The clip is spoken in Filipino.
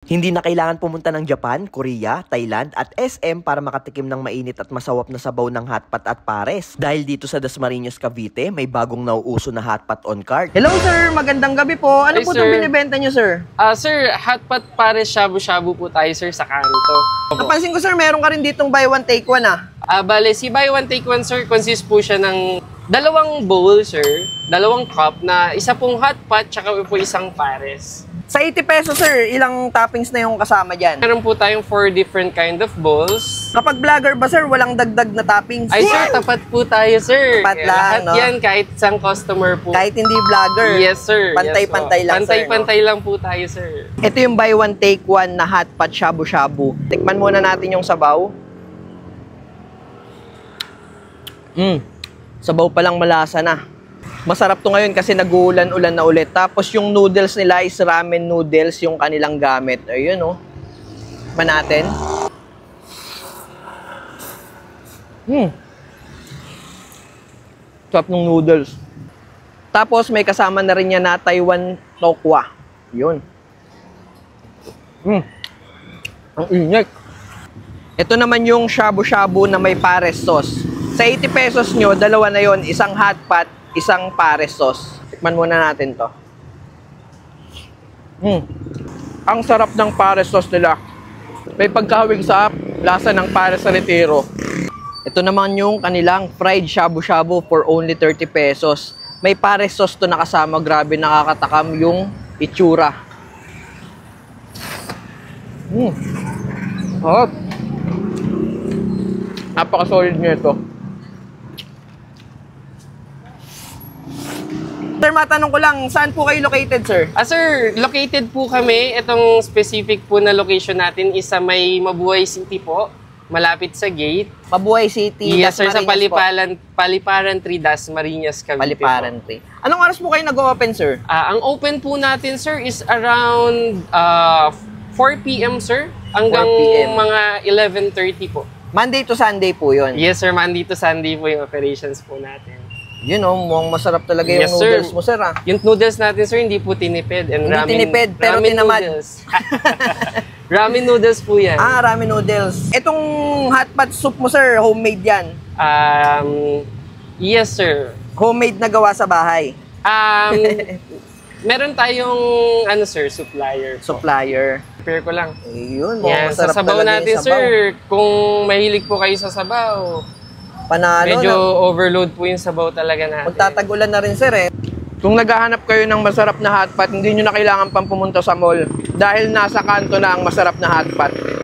Hindi na kailangan pumunta ng Japan, Korea, Thailand at SM para makatikim ng mainit at masawap na sabaw ng hotpot at pares. Dahil dito sa Dasmariñas, Cavite, may bagong nauuso na hotpot on cart. Hello sir, magandang gabi po. Ano Hi, po sir. itong binibenta nyo sir? Sir, hotpot pares shabu-shabu po tayo sir sa kanto. Napansin ko sir, meron ka rin ditong buy one take one ah. Bale, si buy one take one sir, consist po siya ng dalawang bowl sir, dalawang cup na isa pong hotpot tsaka po isang pares. Sa 80 pesos sir, ilang toppings na yung kasama dyan? Meron po tayong 4 different kind of bowls. Kapag vlogger ba sir, walang dagdag na toppings? Ay sir, tapat po tayo sir. Tapat lang, Lahat no? yan, kahit isang customer po. Kahit hindi vlogger? Yes sir. Pantay-pantay lang sir. Pantay-pantay lang po tayo sir. Ito yung buy one take one na hotpot shabu-shabu. Tikman muna natin yung sabaw. Sabaw pa lang malasa na. Masarap to ngayon kasi nag-uulan-ulan na ulit. Tapos yung noodles nila is ramen noodles yung kanilang gamit. Ayun oh. Tikman natin. Sarap ng noodles. Tapos may kasama na rin yan na Taiwan tokwa. Yun. Ang init. Ito naman yung shabu-shabu na may pares sauce. Sa 80 pesos nyo, dalawa na yon, isang hotpot, isang pares sauce. Tikman muna natin to. Ang sarap ng pares sauce nila. May pagkahawig sa lasa ng pares sa retiro. Ito naman yung kanilang fried shabu-shabu for only 30 pesos. May pares sauce to nakasama. Grabe, nakakatakam yung itsura. Hot. Napaka-solid nyo ito. Sir, matanong ko lang, saan po kayo located, sir? Sir, located po kami. Itong specific po na location natin is sa may Mabuhay City po. Malapit sa gate. Mabuhay City, Yes sir, sa Dasmariñas po. Paliparan 3, Dasmariñas, Cavite Paliparan po. 3. Anong oras po kayo nag-open, sir? Ang open po natin sir is around 4 p.m. sir. Hanggang 4 p.m. mga 11:30 po. Monday to Sunday po yun. Yes sir, Monday to Sunday po yung operations po natin. Yun oh, mukhang masarap talaga yung Yes, noodles sir. mo, sir ah. Yung noodles natin sir, hindi po tinipid. And Hindi tinipid, pero tinamad. Noodles. Ramen noodles po yan. Ramen noodles. Itong hotpot soup mo, sir, homemade yan. Yes sir. Homemade na gawa sa bahay. Meron tayong ano sir, supplier po. Supplier. Prepare ko lang. Ayun, Yan, masarap sa sabaw talaga natin yung sabaw. sir, kung mahilig po kayo sa sabaw, Panalo medyo na. overload po yung sabaw talaga natin. Magtatag-ulan na rin, sir eh. Kung naghahanap kayo ng masarap na hotpot, hindi nyo na kailangan pang pumunta sa mall dahil nasa kanto na ang masarap na hotpot.